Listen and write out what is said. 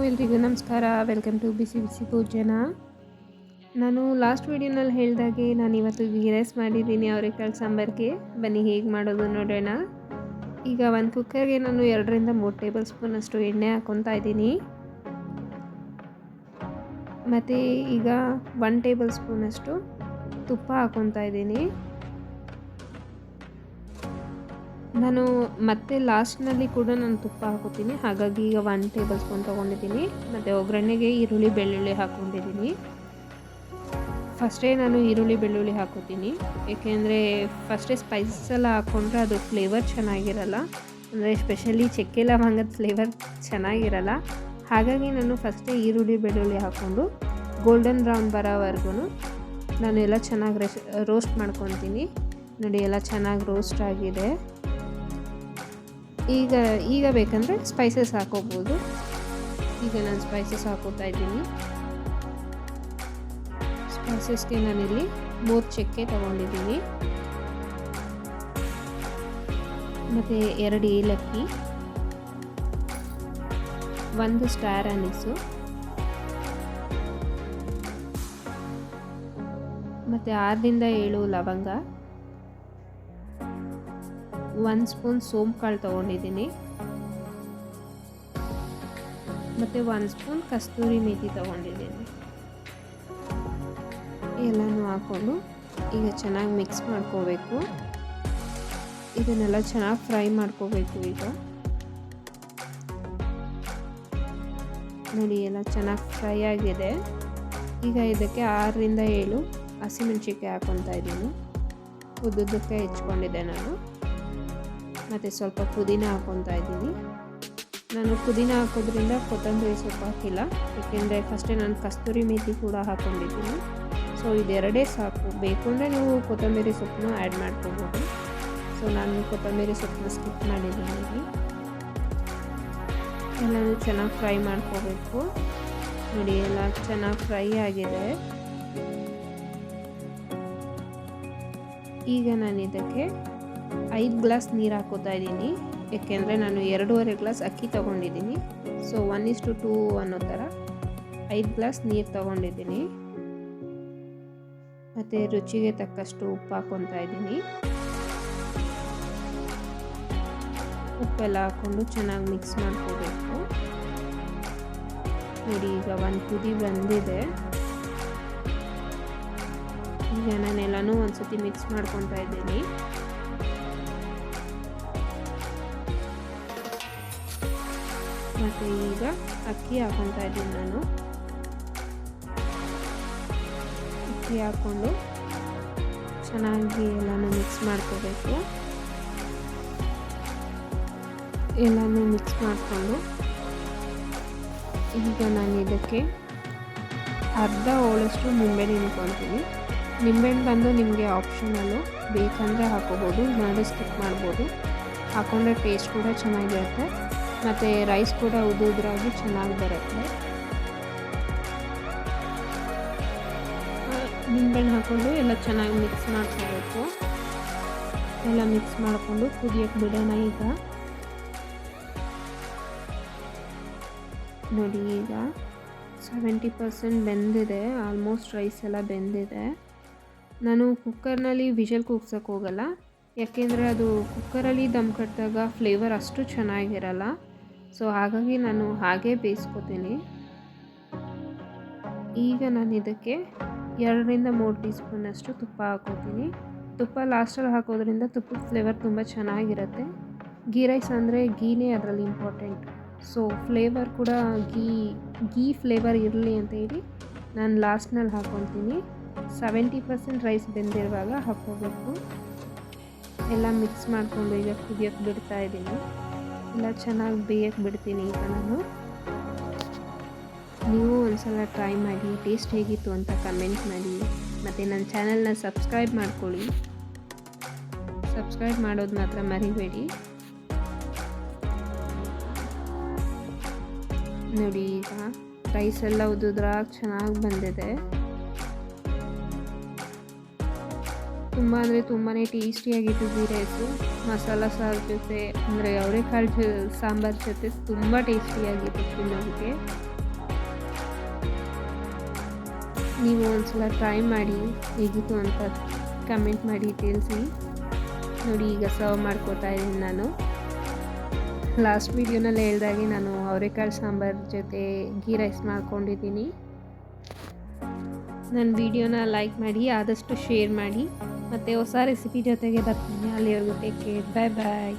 ಎಲ್ರಿಗೂ ನಮಸ್ಕಾರ. Welcome to ಬಿಸಿ ಬಿಸಿ ಭೋಜನ. ನಾನು ಲಾಸ್ಟ್ ವೀಡಿಯೋನಲ್ಲಿ ಹೇಳಿದಾಗೆ ನಾನು ಇವತ್ತು ಗೀ ರೈಸ್ ಮಾಡಿದ್ದೀನಿ ಅವರೆಕಾಳು ಸಾಂಬಾರಿಗೆ. ಬನ್ನಿ ಹೇಗೆ ಮಾಡೋದು ನೋಡೋಣ. ಈಗ ಒಂದು ಕುಕ್ಕರ್ಗೆ ನಾನು 2ರಿಂದ 3 ಟೇಬಲ್ ಸ್ಪೂನ್ ಅಷ್ಟು ಎಣ್ಣೆ ಹಾಕ್ಕೊತಾ ಇದ್ದೀನಿ. ಮತ್ತು ಈಗ 1 ಟೇಬಲ್ ಸ್ಪೂನ್ ಅಷ್ಟು ತುಪ್ಪ ಹಾಕ್ಕೊತಾ ಇದ್ದೀನಿ. ನಾನು ಮತ್ತೆ ಲಾಸ್ಟ್ನಲ್ಲಿ ಕೂಡ ನಾನು ತುಪ್ಪ ಹಾಕೋತೀನಿ, ಹಾಗಾಗಿ ಈಗ 1 ಟೇಬಲ್ ಸ್ಪೂನ್ ತೊಗೊಂಡಿದ್ದೀನಿ. ಮತ್ತು ಒಗ್ಗರಣೆಗೆ ಈರುಳ್ಳಿ ಬೆಳ್ಳುಳ್ಳಿ ಹಾಕ್ಕೊಂಡಿದ್ದೀನಿ. ಫಸ್ಟೇ ನಾನು ಈರುಳ್ಳಿ ಬೆಳ್ಳುಳ್ಳಿ ಹಾಕೋತೀನಿ, ಏಕೆಂದರೆ ಫಸ್ಟೇ ಸ್ಪೈಸಸ್ ಎಲ್ಲ ಹಾಕ್ಕೊಂಡ್ರೆ ಅದು ಫ್ಲೇವರ್ ಚೆನ್ನಾಗಿರಲ್ಲ, ಅಂದರೆ ಸ್ಪೆಷಲಿ ಚಕ್ಕೆ ಲವಂಗದ ಫ್ಲೇವರ್ ಚೆನ್ನಾಗಿರಲ್ಲ. ಹಾಗಾಗಿ ನಾನು ಫಸ್ಟೇ ಈರುಳ್ಳಿ ಬೆಳ್ಳುಳ್ಳಿ ಹಾಕ್ಕೊಂಡು ಗೋಲ್ಡನ್ ಬ್ರೌನ್ ಬರೋವರೆಗೂ ನಾನು ಎಲ್ಲ ಚೆನ್ನಾಗಿ ರೋಸ್ಟ್ ಮಾಡ್ಕೊತೀನಿ. ನೋಡಿ, ಎಲ್ಲ ಚೆನ್ನಾಗಿ ರೋಸ್ಟ್ ಆಗಿದೆ. ಈಗ ಬೇಕಂದರೆ ಸ್ಪೈಸಸ್ ಹಾಕೋಬೋದು. ಈಗ ನಾನು ಸ್ಪೈಸಸ್ ಹಾಕೋತಾ ಇದ್ದೀನಿ. ಸ್ಪೈಸಸ್ಗೆ ನಾನಿಲ್ಲಿ 3 ಚಕ್ಕೆ ತೊಗೊಂಡಿದ್ದೀನಿ, ಮತ್ತು 2 ಏಲಕ್ಕಿ, 1 ಸ್ಟಾರ್ ಅನೀಸು, ಮತ್ತು 6ರಿಂದ 7 ಲವಂಗ, 1 ಸ್ಪೂನ್ ಸೋಂಪು ಕಾಳು ತೊಗೊಂಡಿದ್ದೀನಿ, ಮತ್ತು 1 ಸ್ಪೂನ್ ಕಸ್ತೂರಿ ಮೇಥಿ ತೊಗೊಂಡಿದ್ದೀನಿ. ಎಲ್ಲನೂ ಹಾಕ್ಕೊಂಡು ಈಗ ಚೆನ್ನಾಗಿ ಮಿಕ್ಸ್ ಮಾಡ್ಕೋಬೇಕು. ಇದನ್ನೆಲ್ಲ ಚೆನ್ನಾಗಿ ಫ್ರೈ ಮಾಡ್ಕೋಬೇಕು. ಈಗ ನೋಡಿ, ಎಲ್ಲ ಚೆನ್ನಾಗಿ ಫ್ರೈ ಆಗಿದೆ. ಈಗ ಇದಕ್ಕೆ 6ರಿಂದ 7 ಹಸಿಮೆಣಸಿನ್ಕಾಯಿ ಹಾಕ್ಕೊತಾ ಇದ್ದೀನಿ. ಉದ್ದುದ್ದಕ್ಕೆ ಹೆಚ್ಕೊಂಡಿದ್ದೆ ನಾನು. ಮತ್ತು ಸ್ವಲ್ಪ ಪುದೀನ ಹಾಕ್ಕೊತಾ ಇದ್ದೀನಿ. ನಾನು ಪುದೀನ ಹಾಕೋದ್ರಿಂದ ಕೊತ್ತಂಬರಿ ಸೊಪ್ಪು ಹಾಕಿಲ್ಲ, ಏಕೆಂದರೆ ಫಸ್ಟೇ ನಾನು ಕಸ್ತೂರಿ ಮೇಥಿ ಕೂಡ ಹಾಕ್ಕೊಂಡಿದ್ದೀನಿ. ಸೊ ಇದೆರಡೇ ಸಾಕು. ಬೇಕು ಅಂದರೆ ನೀವು ಕೊತ್ತಂಬರಿ ಸೊಪ್ಪನ್ನು ಆ್ಯಡ್ ಮಾಡ್ಕೋಬೋದು. ಸೊ ನಾನು ಕೊತ್ತಂಬರಿ ಸೊಪ್ಪನ್ನ ಸ್ಕಿಪ್ ಮಾಡಿದ್ದೀನಿ. ಎಲ್ಲನೂ ಚೆನ್ನಾಗಿ ಫ್ರೈ ಮಾಡ್ಕೋಬೇಕು. ನೋಡಿ, ಎಲ್ಲ ಚೆನ್ನಾಗಿ ಫ್ರೈ ಆಗಿದೆ. ಈಗ ನಾನು ಇದಕ್ಕೆ 5 ಗ್ಲಾಸ್ ನೀರು ಹಾಕೋತಾ ಇದ್ದೀನಿ, ಏಕೆಂದರೆ ನಾನು 2.5 ಗ್ಲಾಸ್ ಅಕ್ಕಿ ತೊಗೊಂಡಿದ್ದೀನಿ. ಸೊ 1:2 ಅನ್ನೋ ಥರ 5 ಗ್ಲಾಸ್ ನೀರು ತೊಗೊಂಡಿದ್ದೀನಿ. ಮತ್ತು ರುಚಿಗೆ ತಕ್ಕಷ್ಟು ಉಪ್ಪು ಹಾಕ್ಕೊತಾ ಇದ್ದೀನಿ. ಉಪ್ಪೆಲ್ಲ ಹಾಕ್ಕೊಂಡು ಚೆನ್ನಾಗಿ ಮಿಕ್ಸ್ ಮಾಡ್ಕೋಬೇಕು. ನೋಡಿ, ಈಗ 1 ಕುದಿ ಬಂದಿದೆ. ಈಗ ನಾನೆಲ್ಲನೂ ಒಂದ್ಸತಿ ಮಿಕ್ಸ್ ಮಾಡ್ಕೊತಾ ಇದ್ದೀನಿ. ಮತ್ತು ಈಗ ಅಕ್ಕಿ ಹಾಕ್ಕೊತಾ ಇದ್ದೀನಿ. ನಾನು ಅಕ್ಕಿ ಹಾಕ್ಕೊಂಡು ಚೆನ್ನಾಗಿ ಎಲ್ಲನೂ ಮಿಕ್ಸ್ ಮಾಡ್ಕೋಬೇಕು. ಎಲ್ಲನೂ ಮಿಕ್ಸ್ ಮಾಡಿಕೊಂಡು ಈಗ ನಾನು ಇದಕ್ಕೆ ಅರ್ಧ ಹೋಳಷ್ಟು ನಿಂಬೆಹಣ್ಣು ಹಿಂಡ್ಕೊತೀನಿ. ನಿಂಬೆಹಣ್ಣು ಬಂದು ನಿಮಗೆ ಆಪ್ಷನಲ್ಲು, ಬೇಕಂದರೆ ಹಾಕೋಬೋದು, ಇಲ್ಲಾಂದರೆ ಸ್ಕಿಪ್ ಮಾಡ್ಬೋದು. ಹಾಕ್ಕೊಂಡ್ರೆ ಟೇಸ್ಟ್ ಕೂಡ ಚೆನ್ನಾಗಿರುತ್ತೆ, ಮತ್ತು ರೈಸ್ ಕೂಡ ಉದುರಾಗಿ ಚೆನ್ನಾಗಿ ಬರುತ್ತೆ. ನಿಂಬೆಹಣ್ಣು ಹಾಕ್ಕೊಂಡು ಎಲ್ಲ ಚೆನ್ನಾಗಿ ಮಿಕ್ಸ್ ಮಾಡ್ಕೋಬೇಕು. ಎಲ್ಲ ಮಿಕ್ಸ್ ಮಾಡಿಕೊಂಡು ಕುದಿಯೋಕ್ಕೆ ಬಿಡೋಣ. ಈಗ ನೋಡಿ, ಈಗ 70% ಬೆಂದಿದೆ. ಆಲ್ಮೋಸ್ಟ್ ರೈಸ್ ಎಲ್ಲ ಬೆಂದಿದೆ. ನಾನು ಕುಕ್ಕರ್ನಲ್ಲಿ ವಿಷಲ್ ಕೂಗ್ಸೋಕ್ಕೆ ಹೋಗಲ್ಲ, ಯಾಕೆಂದರೆ ಅದು ಕುಕ್ಕರಲ್ಲಿ ದಮ್ ಕಟ್ಟಿದಾಗ ಫ್ಲೇವರ್ ಅಷ್ಟು ಚೆನ್ನಾಗಿರಲ್ಲ. ಸೊ ಹಾಗಾಗಿ ನಾನು ಹಾಗೇ ಬೇಯಿಸ್ಕೊತೀನಿ. ಈಗ ನಾನು ಇದಕ್ಕೆ 2ರಿಂದ 3 ಟೀ ಸ್ಪೂನಷ್ಟು ತುಪ್ಪ ಹಾಕೋತೀನಿ. ತುಪ್ಪ ಲಾಸ್ಟಲ್ಲಿ ಹಾಕೋದ್ರಿಂದ ತುಪ್ಪದ ಫ್ಲೇವರ್ ತುಂಬ ಚೆನ್ನಾಗಿರುತ್ತೆ. ಗೀ ರೈಸ್ ಅಂದರೆ ಗೀನೇ ಅದರಲ್ಲಿ ಇಂಪಾರ್ಟೆಂಟ್. ಸೊ ಫ್ಲೇವರ್ ಕೂಡ ಗೀ ಫ್ಲೇವರ್ ಇರಲಿ ಅಂತ ಹೇಳಿ ನಾನು ಲಾಸ್ಟ್ನಲ್ಲಿ ಹಾಕ್ಕೊತೀನಿ. 70% ರೈಸ್ ಬೆಂದಿರುವಾಗ ಹಾಕ್ಕೋಬೇಕು. ಎಲ್ಲ ಮಿಕ್ಸ್ ಮಾಡಿಕೊಂಡು ಈಗ ಕುದಿಯೋಕ್ಕೆ ಬಿಡ್ತಾ ಇದ್ದೀನಿ. ಎಲ್ಲ ಚೆನ್ನಾಗಿ ಬೇಯಕ್ಕೆ ಬಿಡ್ತೀನಿ. ಈಗ ನಾನು, ನೀವು ಒಂದ್ಸಲ ಟ್ರೈ ಮಾಡಿ, ಟೇಸ್ಟ್ ಹೇಗಿತ್ತು ಅಂತ ಕಮೆಂಟ್ ಮಾಡಿ. ಮತ್ತು ನನ್ನ ಚಾನಲ್ನ ಸಬ್ಸ್ಕ್ರೈಬ್ ಮಾಡ್ಕೊಳ್ಳಿ. ಸಬ್ಸ್ಕ್ರೈಬ್ ಮಾಡೋದು ಮಾತ್ರ ಮರಿಬೇಡಿ. ನೋಡಿ, ಈಗ ರೈಸ್ ಎಲ್ಲ ಉದುದ್ರಾಗಿ ಚೆನ್ನಾಗಿ ಬಂದಿದೆ. ತುಂಬ ಅಂದರೆ ತುಂಬಾ ಟೇಸ್ಟಿಯಾಗಿತ್ತು ಗೀ ರೈಸು. ಮಸಾಲ ಸಾರು ಜೊತೆ ಅಂದರೆ ಅವರೆಕಾಳು ಸಾಂಬಾರು ಜೊತೆ ತುಂಬ ಟೇಸ್ಟಿಯಾಗಿತ್ತು ತಿನ್ನೋದಕ್ಕೆ. ನೀವು ಒಂದ್ಸಲ ಟ್ರೈ ಮಾಡಿ ಹೇಗಿತ್ತು ಅಂತ ಕಮೆಂಟ್ ಮಾಡಿ ತಿಳಿಸಿ. ನೋಡಿ ಈಗ ಸರ್ವ್ ಮಾಡ್ಕೋತಾ ಇದ್ದೀನಿ ನಾನು. ಲಾಸ್ಟ್ ವೀಡಿಯೋನಲ್ಲಿ ಹೇಳ್ದಾಗೆ ನಾನು ಅವರೆಕಾಳು ಸಾಂಬಾರು ಜೊತೆ ಗೀ ರೈಸ್ ಮಾಡ್ಕೊಂಡಿದ್ದೀನಿ. ನನ್ನ ವೀಡಿಯೋನ ಲೈಕ್ ಮಾಡಿ, ಆದಷ್ಟು ಶೇರ್ ಮಾಡಿ. ಮತ್ತು ಹೊಸ ರೆಸಿಪಿ ಜೊತೆಗೆ ಬರ್ತೀನಿ. ಅಲ್ಲಿವರೆಗೂ ಟೇಕ್ ಕೇರ್. ಬಾಯ್ ಬಾಯ್.